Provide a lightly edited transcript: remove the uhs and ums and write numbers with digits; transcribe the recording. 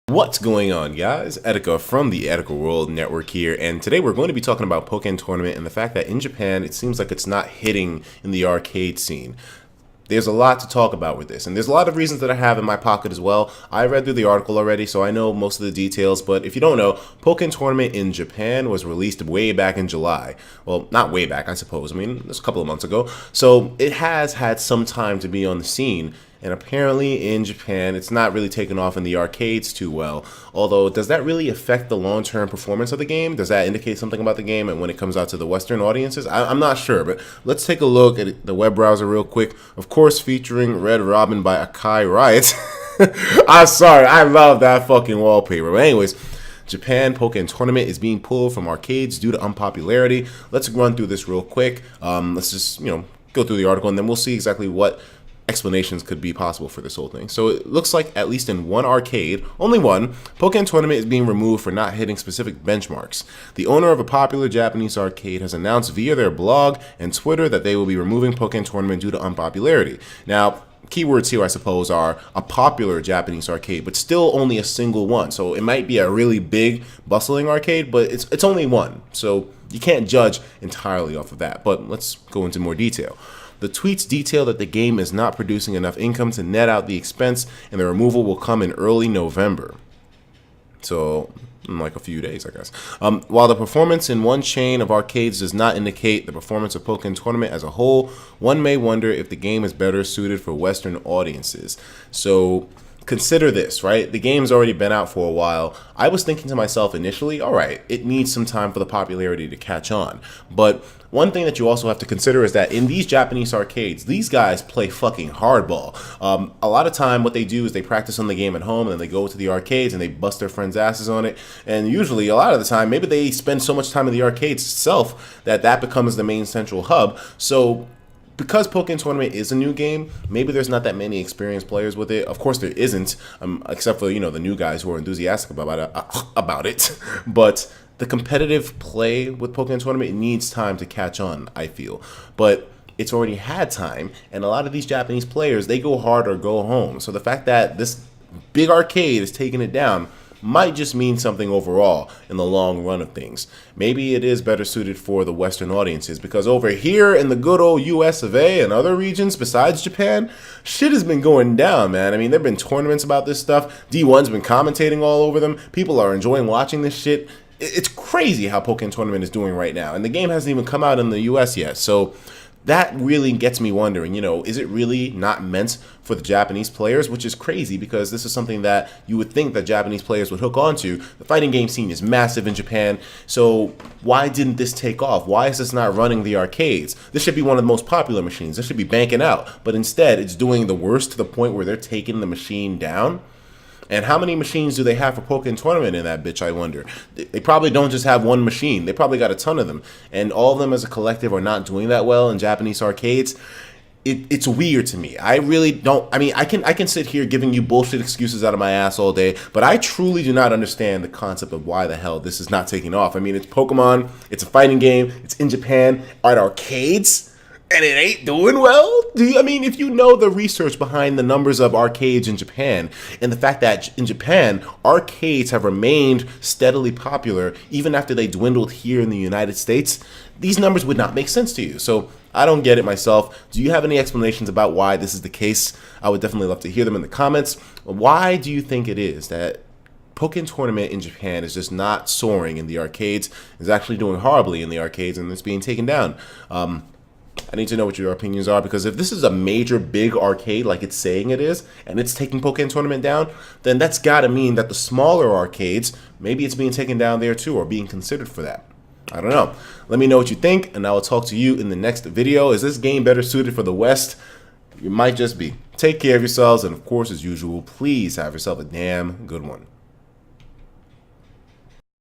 What's going on, guys? Etika from the EtikaWorldNetwork here, and today we're going to be talking about Pokken Tournament and the fact that in Japan it seems like it's not hitting in the arcade scene. There's a lot to talk about with this, and there's a lot of reasons that I have in my pocket as well. I read through the article already, so I know most of the details, but if you don't know, Pokken Tournament in Japan was released way back in July. Well, not way back, I suppose. I mean, it's a couple of months ago. So it has had some time to be on the scene, and apparently in Japan, it's not really taken off in the arcades too well. Although, does that really affect the long-term performance of the game? Does that indicate something about the game and when it comes out to the Western audiences? I'm not sure, but let's take a look at the web browser real quick. Of course, featuring Red Robin by Akai Riot. I'm sorry, I love that fucking wallpaper. But anyways, Japan Pokken Tournament is being pulled from arcades due to unpopularity. Let's run through this real quick. Let's just, go through the article, and then we'll see exactly what explanations could be possible for this whole thing. So it looks like at least in one arcade, only one, Pokken Tournament is being removed for not hitting specific benchmarks. The owner of a popular Japanese arcade has announced via their blog and Twitter that they will be removing Pokken Tournament due to unpopularity. Now, keywords here, I suppose, are a popular Japanese arcade, but still only a single one. So it might be a really big, bustling arcade, but it's only one. So you can't judge entirely off of that. But let's go into more detail. The tweets detail that the game is not producing enough income to net out the expense, and the removal will come in early November. So, in like a few days, I guess. While the performance in one chain of arcades does not indicate the performance of Pokken Tournament as a whole, one may wonder if the game is better suited for Western audiences. So, consider this, right? The game's already been out for a while. I was thinking to myself initially, all right, it needs some time for the popularity to catch on. But one thing that you also have to consider is that in these Japanese arcades, these guys play fucking hardball. A lot of time what they do is they practice on the game at home, and then they go to the arcades and they bust their friends' asses on it. And usually, a lot of the time, maybe they spend so much time in the arcades itself that becomes the main central hub. So because Pokken Tournament is a new game, maybe there's not that many experienced players with it. Of course, there isn't, except for the new guys who are enthusiastic about it. But the competitive play with Pokken Tournament needs time to catch on, I feel. But it's already had time, and a lot of these Japanese players, they go hard or go home. So the fact that this big arcade is taking it down might just mean something overall in the long run of things. Maybe it is better suited for the Western audiences, because over here in the good old US of A and other regions besides Japan, shit has been going down, man. I mean, there have been tournaments about this stuff. D1's been commentating all over them. People are enjoying watching this shit. It's crazy how Pokken Tournament is doing right now, and the game hasn't even come out in the US yet. So that really gets me wondering, is it really not meant for the Japanese players? Which is crazy, because this is something that you would think that Japanese players would hook onto. The fighting game scene is massive in Japan, so why didn't this take off? Why is this not running the arcades? This should be one of the most popular machines. This should be banking out, but instead it's doing the worst to the point where they're taking the machine down. And how many machines do they have for Pokken Tournament in that bitch, I wonder? They probably don't just have one machine. They probably got a ton of them. And all of them as a collective are not doing that well in Japanese arcades. It's weird to me. I really don't. I mean, I can sit here giving you bullshit excuses out of my ass all day, but I truly do not understand the concept of why the hell this is not taking off. I mean, it's Pokemon. It's a fighting game. It's in Japan. At arcades. And it ain't doing well? If you know the research behind the numbers of arcades in Japan, and the fact that in Japan, arcades have remained steadily popular even after they dwindled here in the United States, these numbers would not make sense to you. So I don't get it myself. Do you have any explanations about why this is the case? I would definitely love to hear them in the comments. Why do you think it is that Pokken Tournament in Japan is just not soaring in the arcades, is actually doing horribly in the arcades, and it's being taken down? I need to know what your opinions are, because if this is a major big arcade like it's saying it is, and it's taking Pokken Tournament down, then that's got to mean that the smaller arcades, maybe it's being taken down there too, or being considered for that. I don't know. Let me know what you think, and I will talk to you in the next video. Is this game better suited for the West? It might just be. Take care of yourselves, and of course, as usual, please have yourself a damn good one.